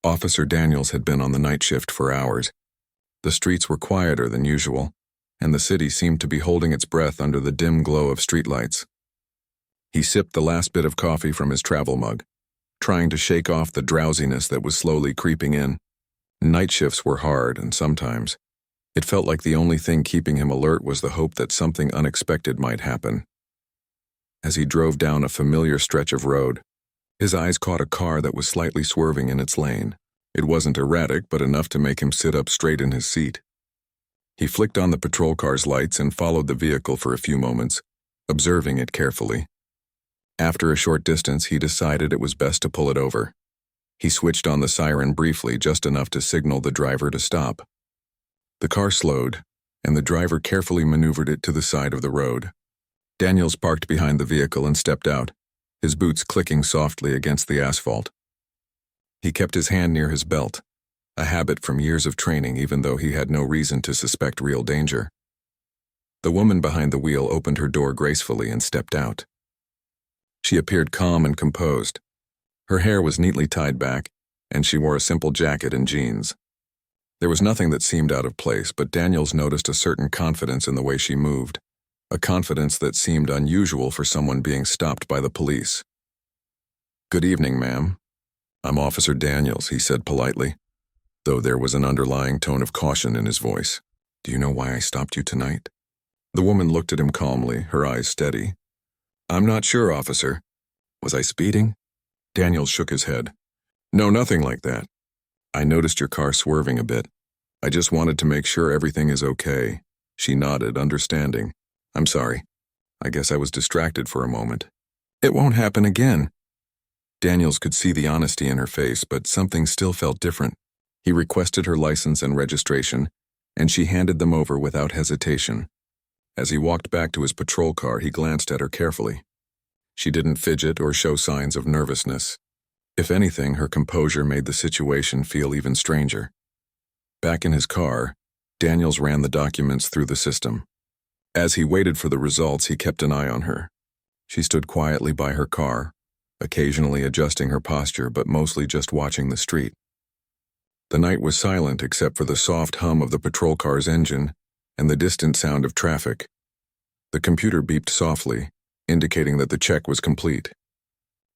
Officer Daniels had been on the night shift for hours. The streets were quieter than usual, and the city seemed to be holding its breath under the dim glow of streetlights. He sipped the last bit of coffee from his travel mug, trying to shake off the drowsiness that was slowly creeping in. Night shifts were hard, and sometimes it felt like the only thing keeping him alert was the hope that something unexpected might happen. As he drove down a familiar stretch of road, his eyes caught a car that was slightly swerving in its lane. It wasn't erratic, but enough to make him sit up straight in his seat. He flicked on the patrol car's lights and followed the vehicle for a few moments, observing it carefully. After a short distance, he decided it was best to pull it over. He switched on the siren briefly, just enough to signal the driver to stop. The car slowed, and the driver carefully maneuvered it to the side of the road. Daniels parked behind the vehicle and stepped out, his boots clicking softly against the asphalt. He kept his hand near his belt, a habit from years of training even though he had no reason to suspect real danger. The woman behind the wheel opened her door gracefully and stepped out. She appeared calm and composed. Her hair was neatly tied back, and she wore a simple jacket and jeans. There was nothing that seemed out of place, but Daniels noticed a certain confidence in the way she moved, a confidence that seemed unusual for someone being stopped by the police. "Good evening, ma'am. I'm Officer Daniels," he said politely, though there was an underlying tone of caution in his voice. "Do you know why I stopped you tonight?" The woman looked at him calmly, her eyes steady. "I'm not sure, officer." "Was I speeding?" Daniels shook his head. "No, nothing like that. I noticed your car swerving a bit. I just wanted to make sure everything is okay." She nodded, understanding. "I'm sorry. I guess I was distracted for a moment." "It won't happen again." Daniels could see the honesty in her face, but something still felt different. He requested her license and registration, and she handed them over without hesitation. As he walked back to his patrol car, he glanced at her carefully. She didn't fidget or show signs of nervousness. If anything, her composure made the situation feel even stranger. Back in his car, Daniels ran the documents through the system. As he waited for the results, he kept an eye on her. She stood quietly by her car, occasionally adjusting her posture, but mostly just watching the street. The night was silent except for the soft hum of the patrol car's engine and the distant sound of traffic. The computer beeped softly, indicating that the check was complete.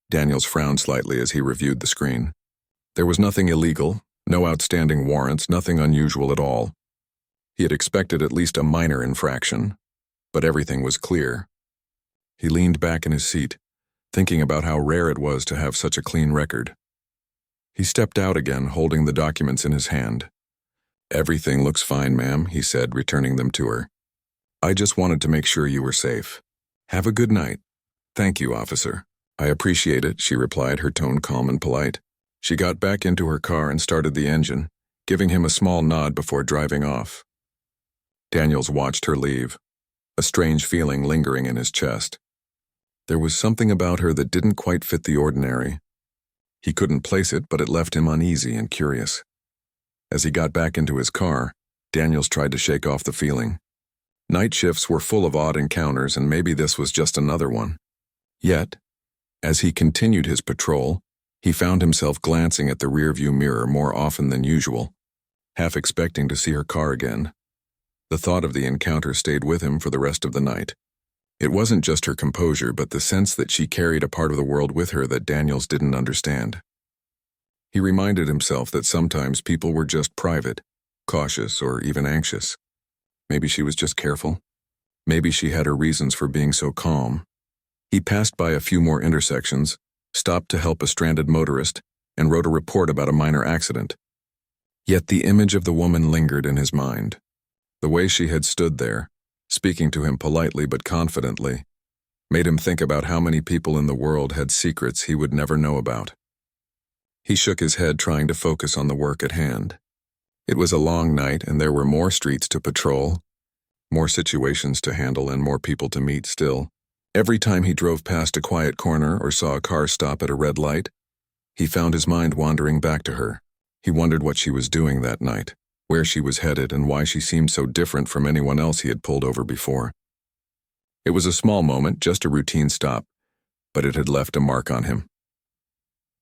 Daniels frowned slightly as he reviewed the screen. There was nothing illegal, no outstanding warrants, nothing unusual at all. He had expected at least a minor infraction, but everything was clear. He leaned back in his seat, thinking about how rare it was to have such a clean record. He stepped out again, holding the documents in his hand. "Everything looks fine, ma'am," he said, returning them to her. "I just wanted to make sure you were safe. Have a good night." "Thank you, officer. I appreciate it," she replied, her tone calm and polite. She got back into her car and started the engine, giving him a small nod before driving off. Daniels watched her leave, a strange feeling lingering in his chest. There was something about her that didn't quite fit the ordinary. He couldn't place it, but it left him uneasy and curious. As he got back into his car, Daniels tried to shake off the feeling. Night shifts were full of odd encounters, and maybe this was just another one. Yet, as he continued his patrol, he found himself glancing at the rearview mirror more often than usual, half expecting to see her car again. The thought of the encounter stayed with him for the rest of the night. It wasn't just her composure, but the sense that she carried a part of the world with her that Daniels didn't understand. He reminded himself that sometimes people were just private, cautious, or even anxious. Maybe she was just careful. Maybe she had her reasons for being so calm. He passed by a few more intersections, stopped to help a stranded motorist, and wrote a report about a minor accident. Yet the image of the woman lingered in his mind. The way she had stood there, speaking to him politely but confidently, made him think about how many people in the world had secrets he would never know about. He shook his head, trying to focus on the work at hand. It was a long night, and there were more streets to patrol, more situations to handle, and more people to meet still. Every time he drove past a quiet corner or saw a car stop at a red light, he found his mind wandering back to her. He wondered what she was doing that night, where she was headed, and why she seemed so different from anyone else he had pulled over before. It was a small moment, just a routine stop, but it had left a mark on him.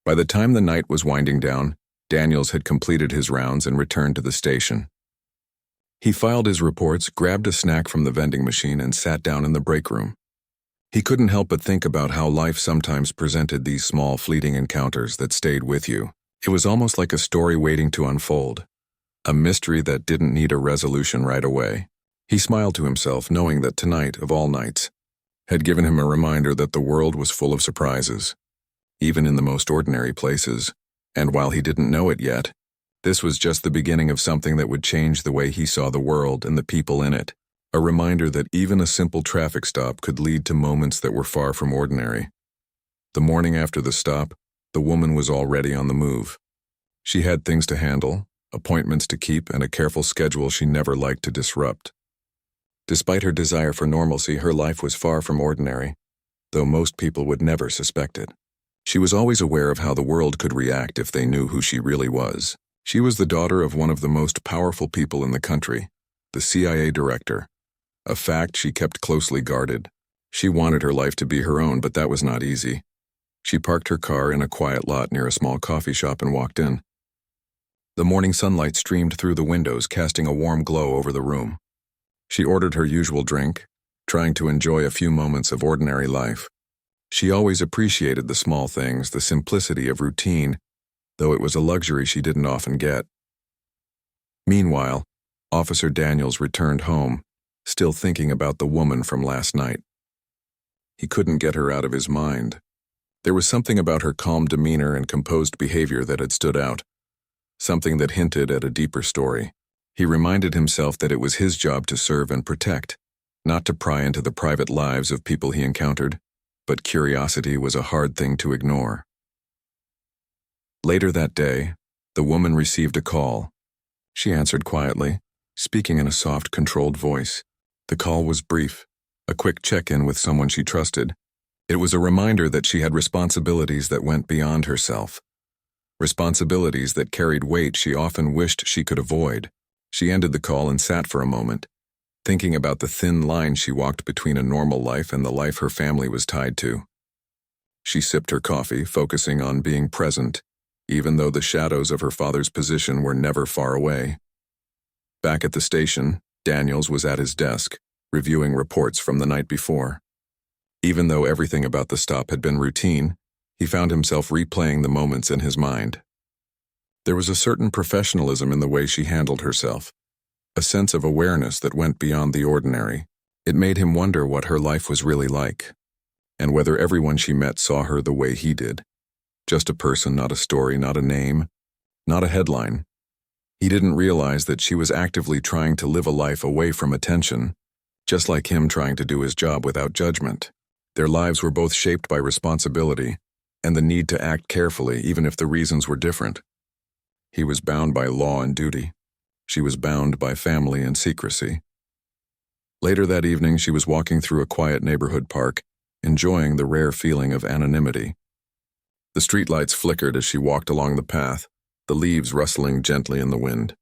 By the time the night was winding down, Daniels had completed his rounds and returned to the station. He filed his reports, grabbed a snack from the vending machine, and sat down in the break room. He couldn't help but think about how life sometimes presented these small, fleeting encounters that stayed with you. It was almost like a story waiting to unfold, a mystery that didn't need a resolution right away. He smiled to himself, knowing that tonight, of all nights, had given him a reminder that the world was full of surprises, even in the most ordinary places. And while he didn't know it yet, this was just the beginning of something that would change the way he saw the world and the people in it. A reminder that even a simple traffic stop could lead to moments that were far from ordinary. The morning after the stop, the woman was already on the move. She had things to handle, appointments to keep, and a careful schedule she never liked to disrupt. Despite her desire for normalcy, her life was far from ordinary, though most people would never suspect it. She was always aware of how the world could react if they knew who she really was. She was the daughter of one of the most powerful people in the country, the CIA director, a fact she kept closely guarded. She wanted her life to be her own, but that was not easy. She parked her car in a quiet lot near a small coffee shop and walked in. The morning sunlight streamed through the windows, casting a warm glow over the room. She ordered her usual drink, trying to enjoy a few moments of ordinary life. She always appreciated the small things, the simplicity of routine, though it was a luxury she didn't often get. Meanwhile, Officer Daniels returned home, still thinking about the woman from last night. He couldn't get her out of his mind. There was something about her calm demeanor and composed behavior that had stood out, something that hinted at a deeper story. He reminded himself that it was his job to serve and protect, not to pry into the private lives of people he encountered, but curiosity was a hard thing to ignore. Later that day, the woman received a call. She answered quietly, speaking in a soft, controlled voice. The call was brief, a quick check-in with someone she trusted. It was a reminder that she had responsibilities that went beyond herself, responsibilities that carried weight she often wished she could avoid. She ended the call and sat for a moment, thinking about the thin line she walked between a normal life and the life her family was tied to. She sipped her coffee, focusing on being present, even though the shadows of her father's position were never far away. Back at the station, Daniels was at his desk, reviewing reports from the night before. Even though everything about the stop had been routine, he found himself replaying the moments in his mind. There was a certain professionalism in the way she handled herself, a sense of awareness that went beyond the ordinary. It made him wonder what her life was really like, and whether everyone she met saw her the way he did. Just a person, not a story, not a name, not a headline. He didn't realize that she was actively trying to live a life away from attention, just like him trying to do his job without judgment. Their lives were both shaped by responsibility and the need to act carefully, even if the reasons were different. He was bound by law and duty. She was bound by family and secrecy. Later that evening, she was walking through a quiet neighborhood park, enjoying the rare feeling of anonymity. The streetlights flickered as she walked along the path, the leaves rustling gently in the wind.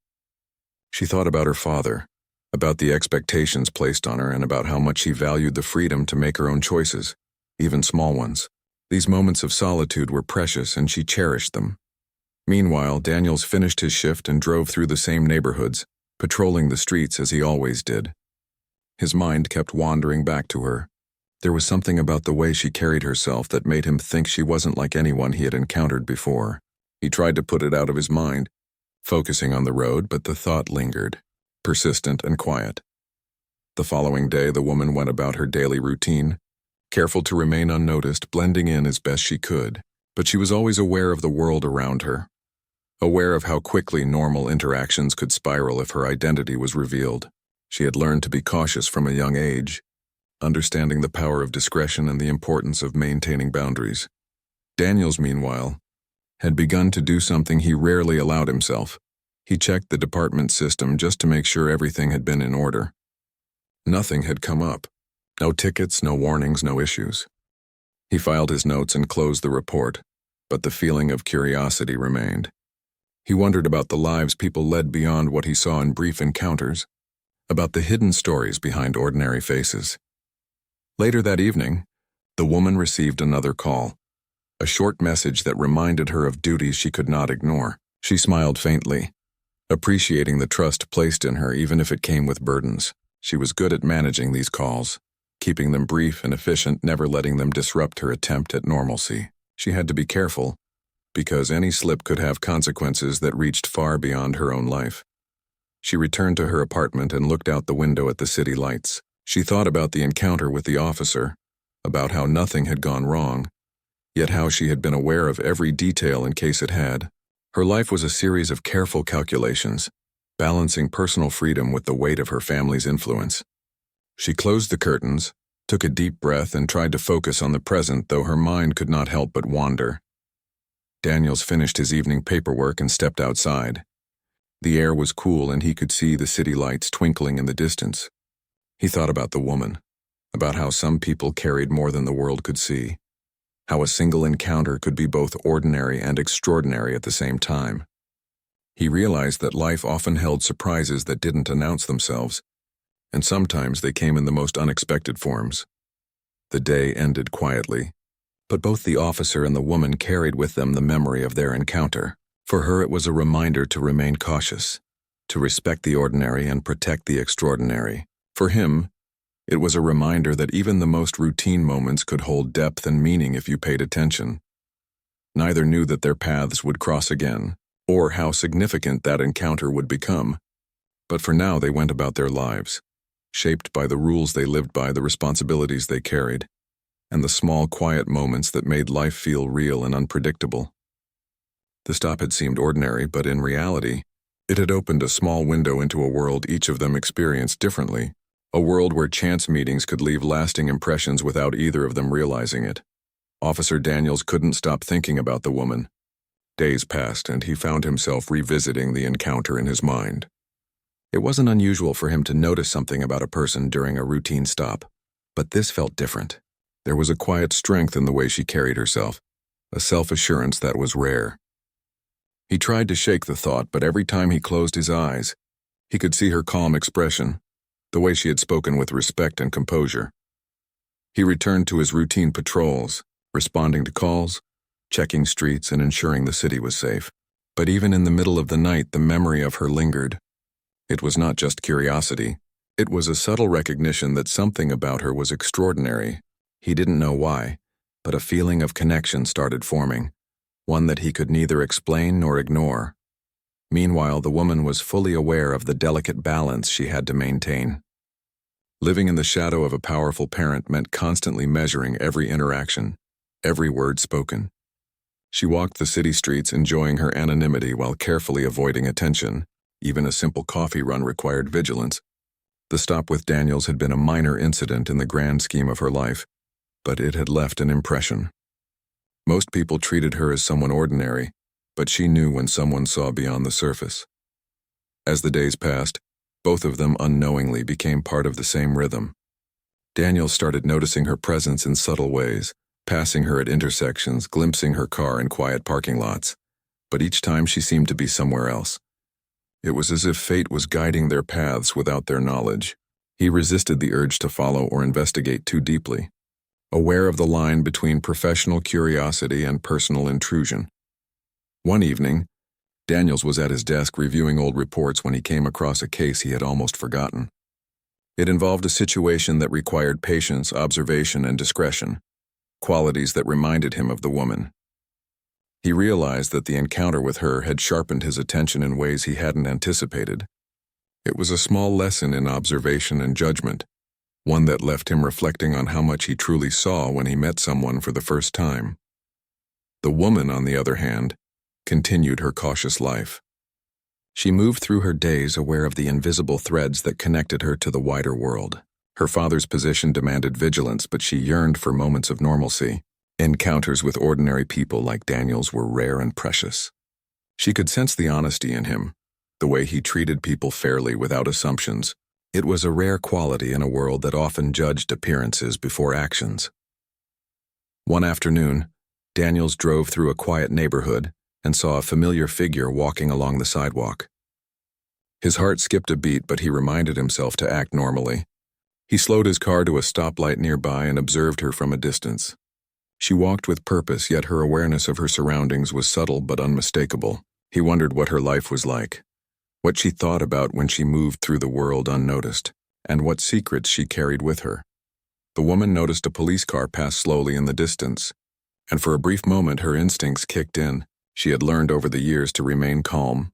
She thought about her father, about the expectations placed on her, and about how much he valued the freedom to make her own choices, even small ones. These moments of solitude were precious, and she cherished them. Meanwhile, Daniels finished his shift and drove through the same neighborhoods, patrolling the streets as he always did. His mind kept wandering back to her. There was something about the way she carried herself that made him think she wasn't like anyone he had encountered before. He tried to put it out of his mind, focusing on the road, but the thought lingered, persistent and quiet. The following day, the woman went about her daily routine, careful to remain unnoticed, blending in as best she could. But she was always aware of the world around her, aware of how quickly normal interactions could spiral if her identity was revealed. She had learned to be cautious from a young age, understanding the power of discretion and the importance of maintaining boundaries. Daniels, meanwhile, had begun to do something he rarely allowed himself. He checked the department system just to make sure everything had been in order. Nothing had come up. No tickets, no warnings, no issues. He filed his notes and closed the report, but the feeling of curiosity remained. He wondered about the lives people led beyond what he saw in brief encounters, about the hidden stories behind ordinary faces. Later that evening, the woman received another call, a short message that reminded her of duties she could not ignore. She smiled faintly, appreciating the trust placed in her even if it came with burdens. She was good at managing these calls, keeping them brief and efficient, never letting them disrupt her attempt at normalcy. She had to be careful, because any slip could have consequences that reached far beyond her own life. She returned to her apartment and looked out the window at the city lights. She thought about the encounter with the officer, about how nothing had gone wrong, yet how she had been aware of every detail in case it had. Her life was a series of careful calculations, balancing personal freedom with the weight of her family's influence. She closed the curtains, took a deep breath, and tried to focus on the present, though her mind could not help but wander. Daniels finished his evening paperwork and stepped outside. The air was cool and he could see the city lights twinkling in the distance. He thought about the woman, about how some people carried more than the world could see, how a single encounter could be both ordinary and extraordinary at the same time. He realized that life often held surprises that didn't announce themselves, and sometimes they came in the most unexpected forms. The day ended quietly, but both the officer and the woman carried with them the memory of their encounter. For her, it was a reminder to remain cautious, to respect the ordinary and protect the extraordinary. For him, it was a reminder that even the most routine moments could hold depth and meaning if you paid attention. Neither knew that their paths would cross again, or how significant that encounter would become. But for now, they went about their lives, shaped by the rules they lived by, the responsibilities they carried, and the small, quiet moments that made life feel real and unpredictable. The stop had seemed ordinary, but in reality, it had opened a small window into a world each of them experienced differently, a world where chance meetings could leave lasting impressions without either of them realizing it. Officer Daniels couldn't stop thinking about the woman. Days passed, and he found himself revisiting the encounter in his mind. It wasn't unusual for him to notice something about a person during a routine stop, but this felt different. There was a quiet strength in the way she carried herself, a self-assurance that was rare. He tried to shake the thought, but every time he closed his eyes, he could see her calm expression, the way she had spoken with respect and composure. He returned to his routine patrols, responding to calls, checking streets, and ensuring the city was safe. But even in the middle of the night, the memory of her lingered. It was not just curiosity. It was a subtle recognition that something about her was extraordinary. He didn't know why, but a feeling of connection started forming, one that he could neither explain nor ignore. Meanwhile, the woman was fully aware of the delicate balance she had to maintain. Living in the shadow of a powerful parent meant constantly measuring every interaction, every word spoken. She walked the city streets, enjoying her anonymity while carefully avoiding attention. Even a simple coffee run required vigilance. The stop with Daniels had been a minor incident in the grand scheme of her life, but it had left an impression. Most people treated her as someone ordinary, but she knew when someone saw beyond the surface. As the days passed, both of them unknowingly became part of the same rhythm. Daniel started noticing her presence in subtle ways, passing her at intersections, glimpsing her car in quiet parking lots. But each time she seemed to be somewhere else. It was as if fate was guiding their paths without their knowledge. He resisted the urge to follow or investigate too deeply, aware of the line between professional curiosity and personal intrusion. One evening, Daniels was at his desk reviewing old reports when he came across a case he had almost forgotten. It involved a situation that required patience, observation, and discretion, qualities that reminded him of the woman. He realized that the encounter with her had sharpened his attention in ways he hadn't anticipated. It was a small lesson in observation and judgment, one that left him reflecting on how much he truly saw when he met someone for the first time. The woman, on the other hand, continued her cautious life. She moved through her days aware of the invisible threads that connected her to the wider world. Her father's position demanded vigilance, but she yearned for moments of normalcy. Encounters with ordinary people like Daniels were rare and precious. She could sense the honesty in him, the way he treated people fairly without assumptions. It was a rare quality in a world that often judged appearances before actions. One afternoon, Daniels drove through a quiet neighborhood and saw a familiar figure walking along the sidewalk. His heart skipped a beat, but he reminded himself to act normally. He slowed his car to a stoplight nearby and observed her from a distance. She walked with purpose, yet her awareness of her surroundings was subtle but unmistakable. He wondered what her life was like, what she thought about when she moved through the world unnoticed, and what secrets she carried with her. The woman noticed a police car pass slowly in the distance, and for a brief moment her instincts kicked in. She had learned over the years to remain calm,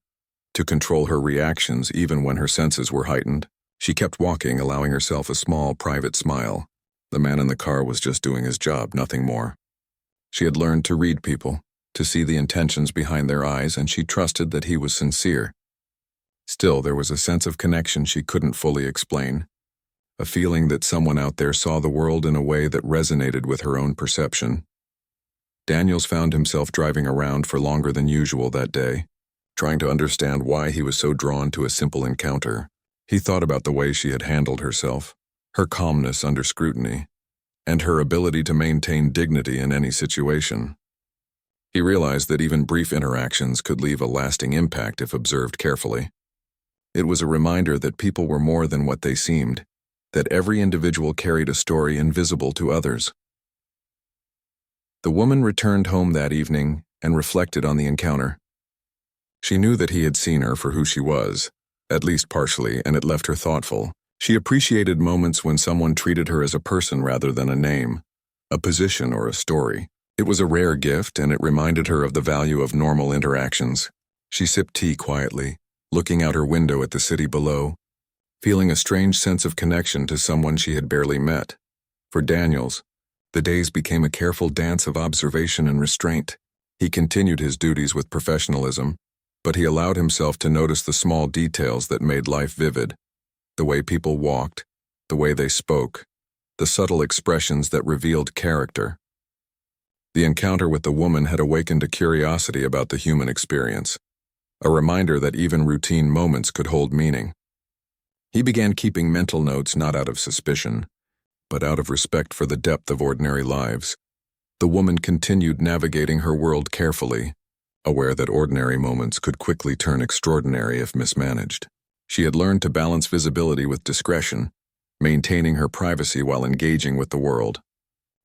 to control her reactions even when her senses were heightened. She kept walking, allowing herself a small, private smile. The man in the car was just doing his job, nothing more. She had learned to read people, to see the intentions behind their eyes, and she trusted that he was sincere. Still, there was a sense of connection she couldn't fully explain, a feeling that someone out there saw the world in a way that resonated with her own perception. Daniels found himself driving around for longer than usual that day, trying to understand why he was so drawn to a simple encounter. He thought about the way she had handled herself, her calmness under scrutiny, and her ability to maintain dignity in any situation. He realized that even brief interactions could leave a lasting impact if observed carefully. It was a reminder that people were more than what they seemed, that every individual carried a story invisible to others. The woman returned home that evening and reflected on the encounter. She knew that he had seen her for who she was, at least partially, and it left her thoughtful. She appreciated moments when someone treated her as a person rather than a name, a position, or a story. It was a rare gift, and it reminded her of the value of normal interactions. She sipped tea quietly, looking out her window at the city below, feeling a strange sense of connection to someone she had barely met. For Daniels, the days became a careful dance of observation and restraint. He continued his duties with professionalism, but he allowed himself to notice the small details that made life vivid. The way people walked, the way they spoke, the subtle expressions that revealed character. The encounter with the woman had awakened a curiosity about the human experience, a reminder that even routine moments could hold meaning. He began keeping mental notes not out of suspicion, but out of respect for the depth of ordinary lives. The woman continued navigating her world carefully, aware that ordinary moments could quickly turn extraordinary if mismanaged. She had learned to balance visibility with discretion, maintaining her privacy while engaging with the world.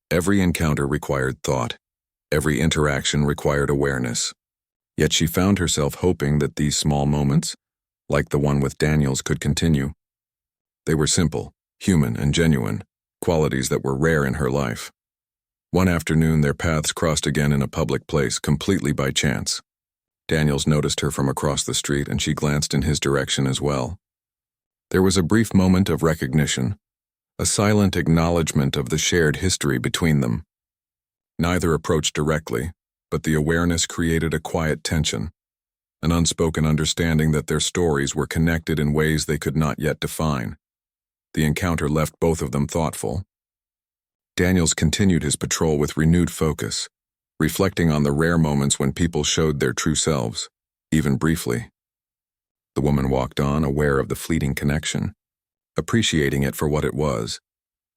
Every encounter required thought. Every interaction required awareness. Yet she found herself hoping that these small moments, like the one with Daniels, could continue. They were simple, human, and genuine, qualities that were rare in her life. One afternoon, their paths crossed again in a public place, completely by chance. Daniels noticed her from across the street, and she glanced in his direction as well. There was a brief moment of recognition, a silent acknowledgement of the shared history between them. Neither approached directly, but the awareness created a quiet tension, an unspoken understanding that their stories were connected in ways they could not yet define. The encounter left both of them thoughtful. Daniels continued his patrol with renewed focus, reflecting on the rare moments when people showed their true selves, even briefly. The woman walked on, aware of the fleeting connection, appreciating it for what it was,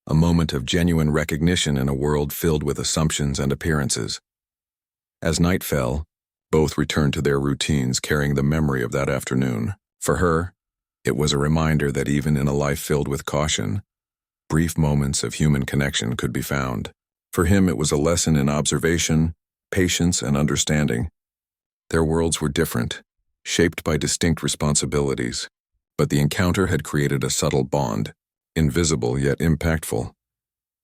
a moment of genuine recognition in a world filled with assumptions and appearances. As night fell, both returned to their routines, carrying the memory of that afternoon. For her, it was a reminder that even in a life filled with caution, brief moments of human connection could be found. For him, it was a lesson in observation, patience, and understanding. Their worlds were different, shaped by distinct responsibilities, but the encounter had created a subtle bond, invisible yet impactful.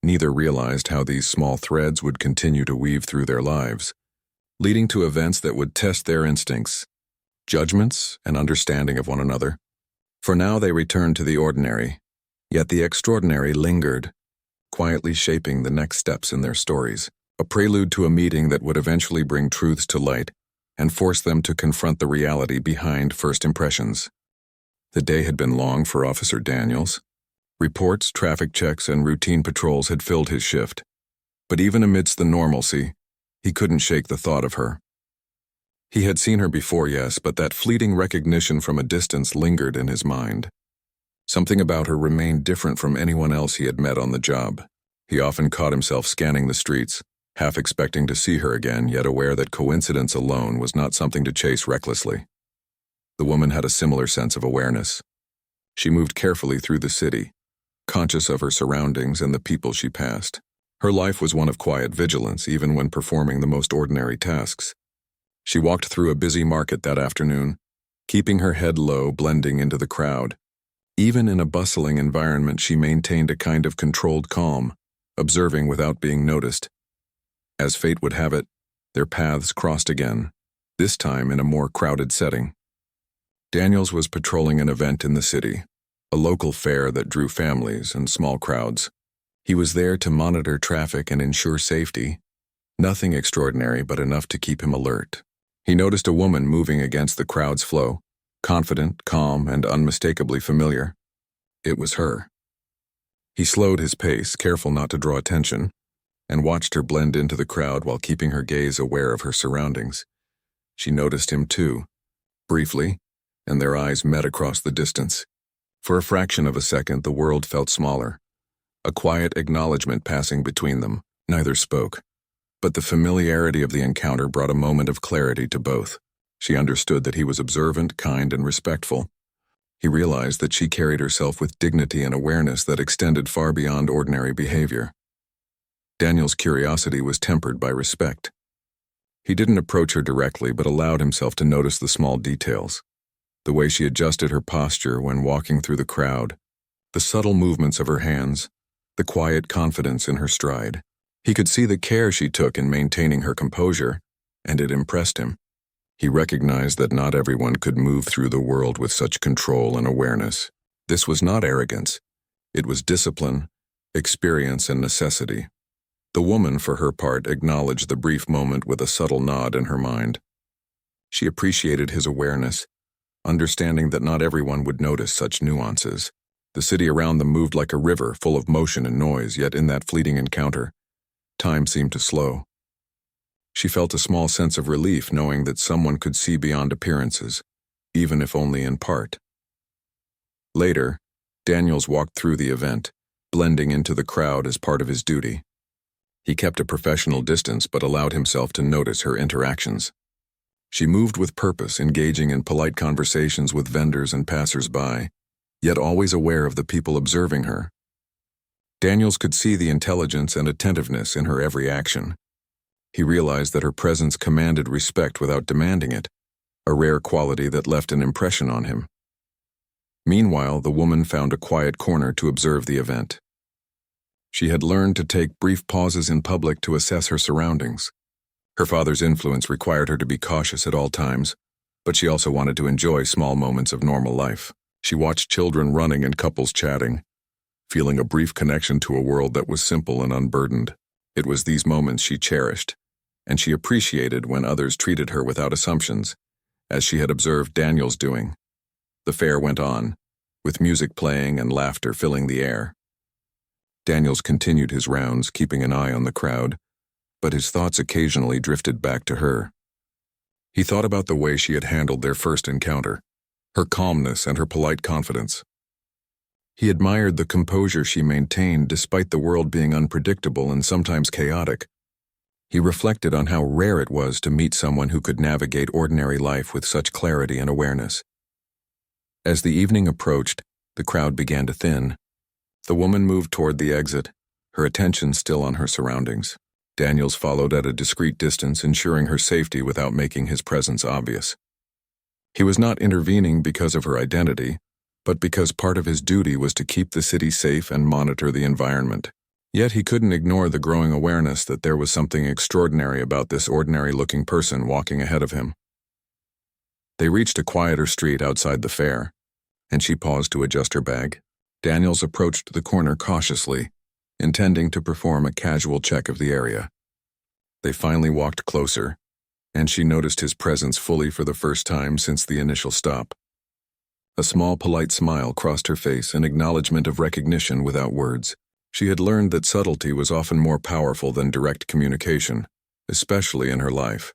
Neither realized how these small threads would continue to weave through their lives, leading to events that would test their instincts, judgments, and understanding of one another. For now they returned to the ordinary, yet the extraordinary lingered, quietly shaping the next steps in their stories, a prelude to a meeting that would eventually bring truths to light and force them to confront the reality behind first impressions. The day had been long for Officer Daniels. Reports, traffic checks, and routine patrols had filled his shift. But even amidst the normalcy, he couldn't shake the thought of her. He had seen her before, yes, but that fleeting recognition from a distance lingered in his mind. Something about her remained different from anyone else he had met on the job. He often caught himself scanning the streets, half expecting to see her again, yet aware that coincidence alone was not something to chase recklessly. The woman had a similar sense of awareness. She moved carefully through the city, conscious of her surroundings and the people she passed. Her life was one of quiet vigilance, even when performing the most ordinary tasks. She walked through a busy market that afternoon, keeping her head low, blending into the crowd. Even in a bustling environment, she maintained a kind of controlled calm, observing without being noticed. As fate would have it, their paths crossed again, this time in a more crowded setting. Daniels was patrolling an event in the city, a local fair that drew families and small crowds. He was there to monitor traffic and ensure safety. Nothing extraordinary, but enough to keep him alert. He noticed a woman moving against the crowd's flow, confident, calm, and unmistakably familiar. It was her. He slowed his pace, careful not to draw attention, and watched her blend into the crowd while keeping her gaze aware of her surroundings. She noticed him too, briefly, and their eyes met across the distance. For a fraction of a second, the world felt smaller, a quiet acknowledgement passing between them. Neither spoke, but the familiarity of the encounter brought a moment of clarity to both. She understood that he was observant, kind, and respectful. He realized that she carried herself with dignity and awareness that extended far beyond ordinary behavior. Daniel's curiosity was tempered by respect. He didn't approach her directly, but allowed himself to notice the small details. The way she adjusted her posture when walking through the crowd, the subtle movements of her hands, the quiet confidence in her stride. He could see the care she took in maintaining her composure, and it impressed him. He recognized that not everyone could move through the world with such control and awareness. This was not arrogance. It was discipline, experience, and necessity. The woman, for her part, acknowledged the brief moment with a subtle nod in her mind. She appreciated his awareness, understanding that not everyone would notice such nuances. The city around them moved like a river, full of motion and noise, yet in that fleeting encounter, time seemed to slow. She felt a small sense of relief knowing that someone could see beyond appearances, even if only in part. Later, Daniels walked through the event, blending into the crowd as part of his duty. He kept a professional distance but allowed himself to notice her interactions. She moved with purpose, engaging in polite conversations with vendors and passers-by, yet always aware of the people observing her. Daniels could see the intelligence and attentiveness in her every action. He realized that her presence commanded respect without demanding it, a rare quality that left an impression on him. Meanwhile, the woman found a quiet corner to observe the event. She had learned to take brief pauses in public to assess her surroundings. Her father's influence required her to be cautious at all times, but she also wanted to enjoy small moments of normal life. She watched children running and couples chatting, feeling a brief connection to a world that was simple and unburdened. It was these moments she cherished, and she appreciated when others treated her without assumptions, as she had observed Daniels doing. The fair went on, with music playing and laughter filling the air. Daniels continued his rounds, keeping an eye on the crowd, but his thoughts occasionally drifted back to her. He thought about the way she had handled their first encounter, her calmness and her polite confidence. He admired the composure she maintained despite the world being unpredictable and sometimes chaotic. He reflected on how rare it was to meet someone who could navigate ordinary life with such clarity and awareness. As the evening approached, the crowd began to thin. The woman moved toward the exit, her attention still on her surroundings. Daniels followed at a discreet distance, ensuring her safety without making his presence obvious. He was not intervening because of her identity, but because part of his duty was to keep the city safe and monitor the environment. Yet he couldn't ignore the growing awareness that there was something extraordinary about this ordinary-looking person walking ahead of him. They reached a quieter street outside the fair, and she paused to adjust her bag. Daniels approached the corner cautiously, intending to perform a casual check of the area. They finally walked closer, and she noticed his presence fully for the first time since the initial stop. A small, polite smile crossed her face, an acknowledgement of recognition without words. She had learned that subtlety was often more powerful than direct communication, especially in her life.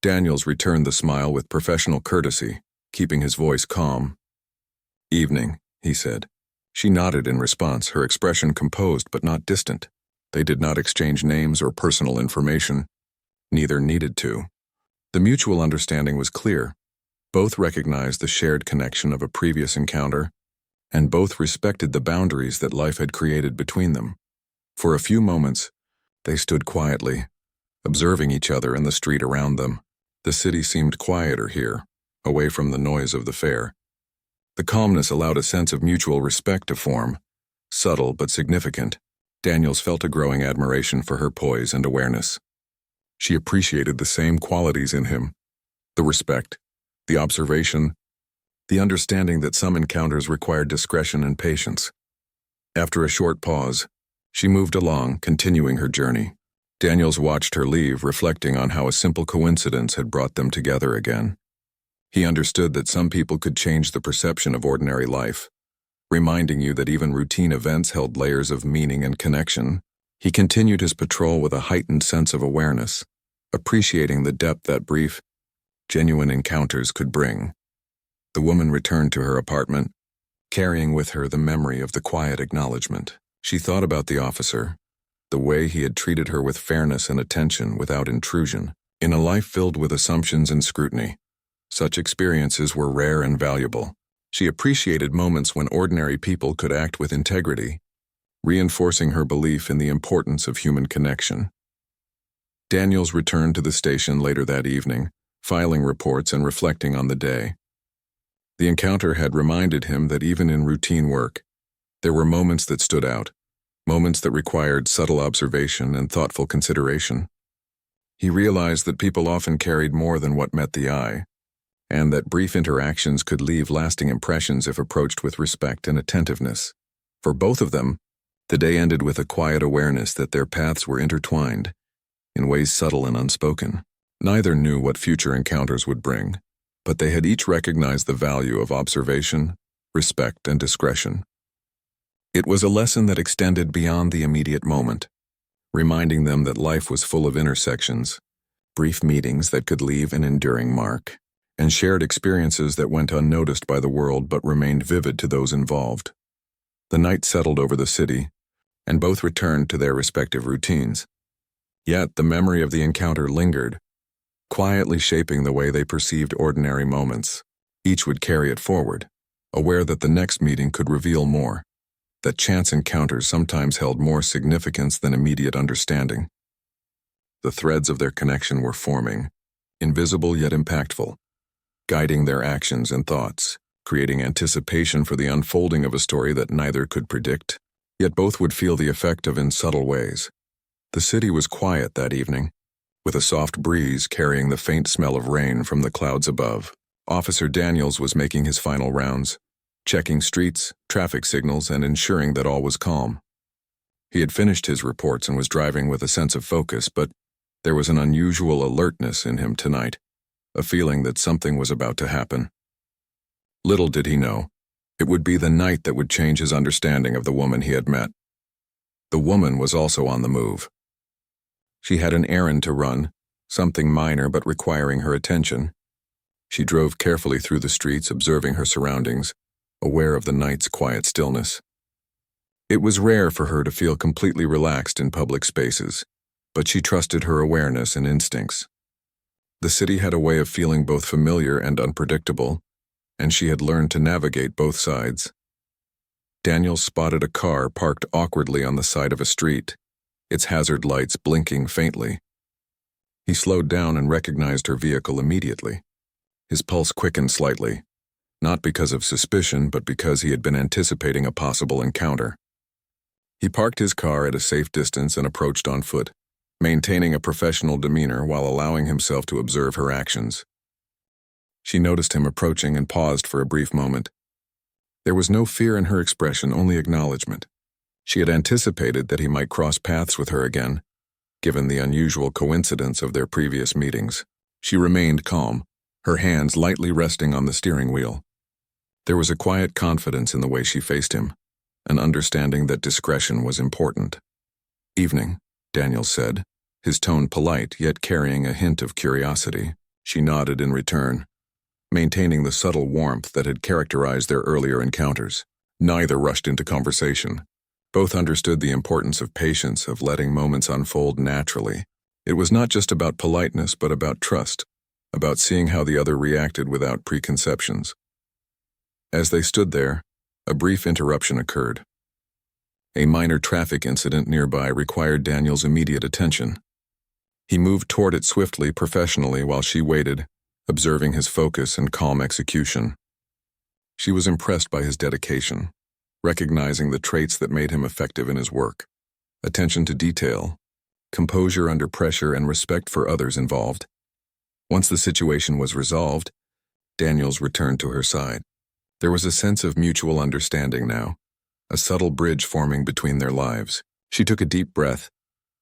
Daniels returned the smile with professional courtesy, keeping his voice calm. "Evening," he said. She nodded in response, her expression composed but not distant. They did not exchange names or personal information. Neither needed to. The mutual understanding was clear. Both recognized the shared connection of a previous encounter, and both respected the boundaries that life had created between them. For a few moments, they stood quietly, observing each other in the street around them. The city seemed quieter here, away from the noise of the fair. The calmness allowed a sense of mutual respect to form, subtle but significant. Daniels felt a growing admiration for her poise and awareness. She appreciated the same qualities in him: the respect, the observation, the understanding that some encounters required discretion and patience. After a short pause, she moved along, continuing her journey. Daniels watched her leave, reflecting on how a simple coincidence had brought them together again. He understood that some people could change the perception of ordinary life, reminding you that even routine events held layers of meaning and connection. He continued his patrol with a heightened sense of awareness, appreciating the depth that brief, genuine encounters could bring. The woman returned to her apartment, carrying with her the memory of the quiet acknowledgement. She thought about the officer, the way he had treated her with fairness and attention without intrusion. In a life filled with assumptions and scrutiny, such experiences were rare and valuable. She appreciated moments when ordinary people could act with integrity, reinforcing her belief in the importance of human connection. Daniels returned to the station later that evening, filing reports and reflecting on the day. The encounter had reminded him that even in routine work, there were moments that stood out, moments that required subtle observation and thoughtful consideration. He realized that people often carried more than what met the eye, and that brief interactions could leave lasting impressions if approached with respect and attentiveness. For both of them, the day ended with a quiet awareness that their paths were intertwined, in ways subtle and unspoken. Neither knew what future encounters would bring, but they had each recognized the value of observation, respect, and discretion. It was a lesson that extended beyond the immediate moment, reminding them that life was full of intersections, brief meetings that could leave an enduring mark, and shared experiences that went unnoticed by the world but remained vivid to those involved. The night settled over the city, and both returned to their respective routines. Yet the memory of the encounter lingered, quietly shaping the way they perceived ordinary moments. Each would carry it forward, aware that the next meeting could reveal more, that chance encounters sometimes held more significance than immediate understanding. The threads of their connection were forming, invisible yet impactful, guiding their actions and thoughts, creating anticipation for the unfolding of a story that neither could predict, yet both would feel the effect of in subtle ways. The city was quiet that evening, with a soft breeze carrying the faint smell of rain from the clouds above. Officer Daniels was making his final rounds, checking streets, traffic signals, and ensuring that all was calm. He had finished his reports and was driving with a sense of focus, but there was an unusual alertness in him tonight, a feeling that something was about to happen. Little did he know, it would be the night that would change his understanding of the woman he had met. The woman was also on the move. She had an errand to run, something minor but requiring her attention. She drove carefully through the streets, observing her surroundings, aware of the night's quiet stillness. It was rare for her to feel completely relaxed in public spaces, but she trusted her awareness and instincts. The city had a way of feeling both familiar and unpredictable, and she had learned to navigate both sides. Daniels spotted a car parked awkwardly on the side of a street, its hazard lights blinking faintly. He slowed down and recognized her vehicle immediately. His pulse quickened slightly, not because of suspicion, but because he had been anticipating a possible encounter. He parked his car at a safe distance and approached on foot, maintaining a professional demeanor while allowing himself to observe her actions. She noticed him approaching and paused for a brief moment. There was no fear in her expression, only acknowledgement. She had anticipated that he might cross paths with her again, given the unusual coincidence of their previous meetings. She remained calm, her hands lightly resting on the steering wheel. There was a quiet confidence in the way she faced him, an understanding that discretion was important. "Evening," Daniels said, his tone polite yet carrying a hint of curiosity. She nodded in return, maintaining the subtle warmth that had characterized their earlier encounters. Neither rushed into conversation. Both understood the importance of patience, of letting moments unfold naturally. It was not just about politeness, but about trust, about seeing how the other reacted without preconceptions. As they stood there, a brief interruption occurred. A minor traffic incident nearby required Daniel's immediate attention. He moved toward it swiftly, professionally, while she waited, observing his focus and calm execution. She was impressed by his dedication, recognizing the traits that made him effective in his work: attention to detail, composure under pressure, and respect for others involved. Once the situation was resolved, Daniels returned to her side. There was a sense of mutual understanding now, a subtle bridge forming between their lives. She took a deep breath,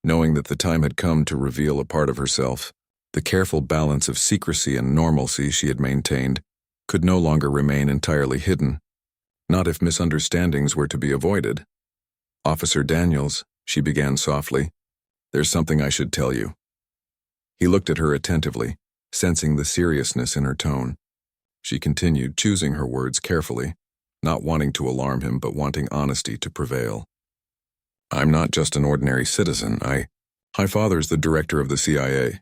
knowing that the time had come to reveal a part of herself. The careful balance of secrecy and normalcy she had maintained could no longer remain entirely hidden, not if misunderstandings were to be avoided. "Officer Daniels," she began softly, "there's something I should tell you." He looked at her attentively, sensing the seriousness in her tone. She continued, choosing her words carefully, not wanting to alarm him but wanting honesty to prevail. "I'm not just an ordinary citizen. My father's the director of the CIA."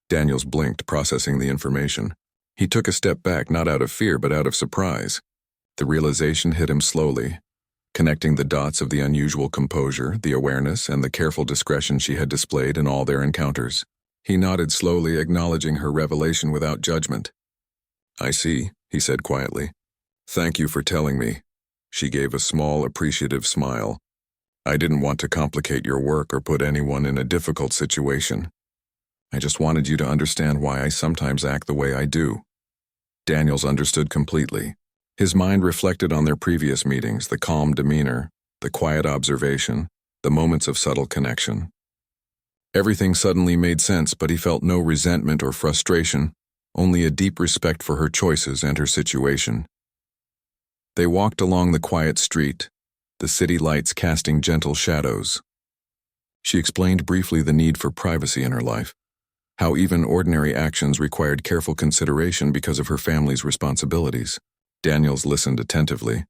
Daniels blinked, processing the information. He took a step back, not out of fear but out of surprise. The realization hit him slowly, connecting the dots of the unusual composure, the awareness, and the careful discretion she had displayed in all their encounters. He nodded slowly, acknowledging her revelation without judgment. "I see," he said quietly. "Thank you for telling me." She gave a small, appreciative smile. "I didn't want to complicate your work or put anyone in a difficult situation. I just wanted you to understand why I sometimes act the way I do." Daniels understood completely. His mind reflected on their previous meetings, the calm demeanor, the quiet observation, the moments of subtle connection. Everything suddenly made sense, but he felt no resentment or frustration, only a deep respect for her choices and her situation. They walked along the quiet street, the city lights casting gentle shadows. She explained briefly the need for privacy in her life, how even ordinary actions required careful consideration because of her family's responsibilities. Daniels listened attentively,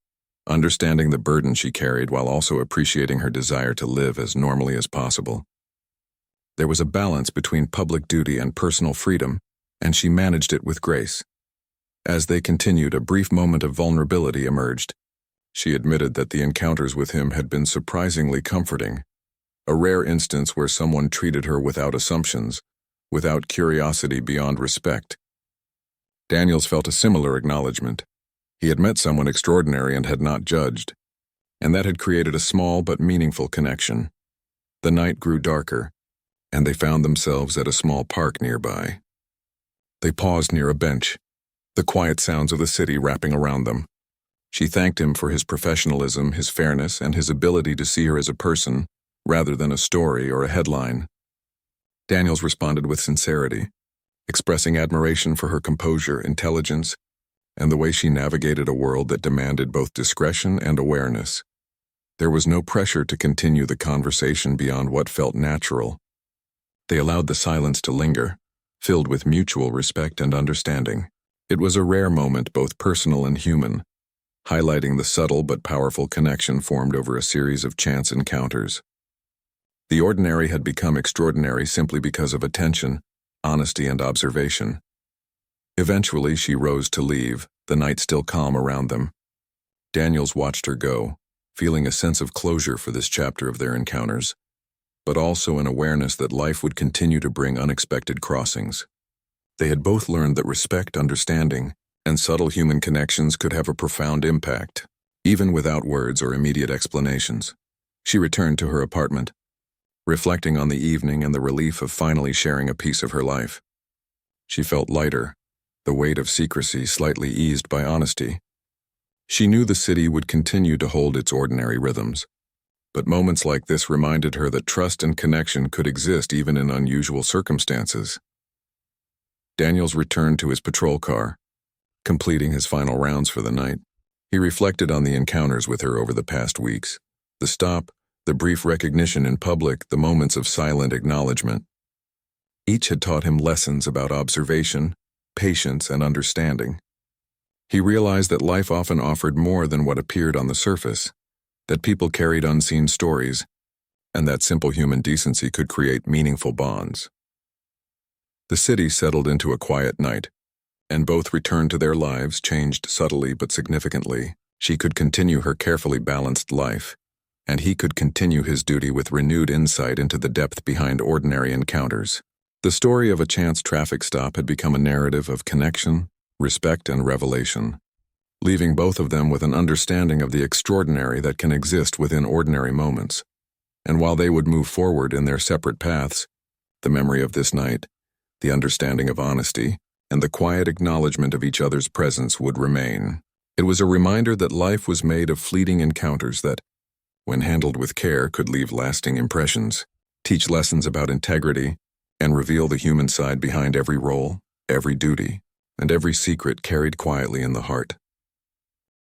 understanding the burden she carried while also appreciating her desire to live as normally as possible. There was a balance between public duty and personal freedom, and she managed it with grace. As they continued, a brief moment of vulnerability emerged. She admitted that the encounters with him had been surprisingly comforting, a rare instance where someone treated her without assumptions, without curiosity beyond respect. Daniels felt a similar acknowledgement. He had met someone extraordinary and had not judged, and that had created a small but meaningful connection. The night grew darker, and they found themselves at a small park nearby. They paused near a bench, the quiet sounds of the city wrapping around them. She thanked him for his professionalism, his fairness, and his ability to see her as a person, rather than a story or a headline. Daniels responded with sincerity, expressing admiration for her composure, intelligence, and the way she navigated a world that demanded both discretion and awareness. There was no pressure to continue the conversation beyond what felt natural. They allowed the silence to linger, filled with mutual respect and understanding. It was a rare moment, both personal and human, highlighting the subtle but powerful connection formed over a series of chance encounters. The ordinary had become extraordinary simply because of attention, honesty, and observation. Eventually, she rose to leave, the night still calm around them. Daniels watched her go, feeling a sense of closure for this chapter of their encounters, but also an awareness that life would continue to bring unexpected crossings. They had both learned that respect, understanding, and subtle human connections could have a profound impact, even without words or immediate explanations. She returned to her apartment, reflecting on the evening and the relief of finally sharing a piece of her life. She felt lighter, the weight of secrecy slightly eased by honesty. She knew the city would continue to hold its ordinary rhythms, but moments like this reminded her that trust and connection could exist even in unusual circumstances. Daniels returned to his patrol car, completing his final rounds for the night. He reflected on the encounters with her over the past weeks, the stop, the brief recognition in public, the moments of silent acknowledgement. Each had taught him lessons about observation, patience, and understanding. He realized that life often offered more than what appeared on the surface, that people carried unseen stories, and that simple human decency could create meaningful bonds. The city settled into a quiet night, and both returned to their lives, changed subtly but significantly. She could continue her carefully balanced life, and he could continue his duty with renewed insight into the depth behind ordinary encounters. The story of a chance traffic stop had become a narrative of connection, respect, and revelation, leaving both of them with an understanding of the extraordinary that can exist within ordinary moments. And while they would move forward in their separate paths, the memory of this night, the understanding of honesty, and the quiet acknowledgement of each other's presence would remain. It was a reminder that life was made of fleeting encounters that, when handled with care, could leave lasting impressions, teach lessons about integrity, and reveal the human side behind every role, every duty, and every secret carried quietly in the heart.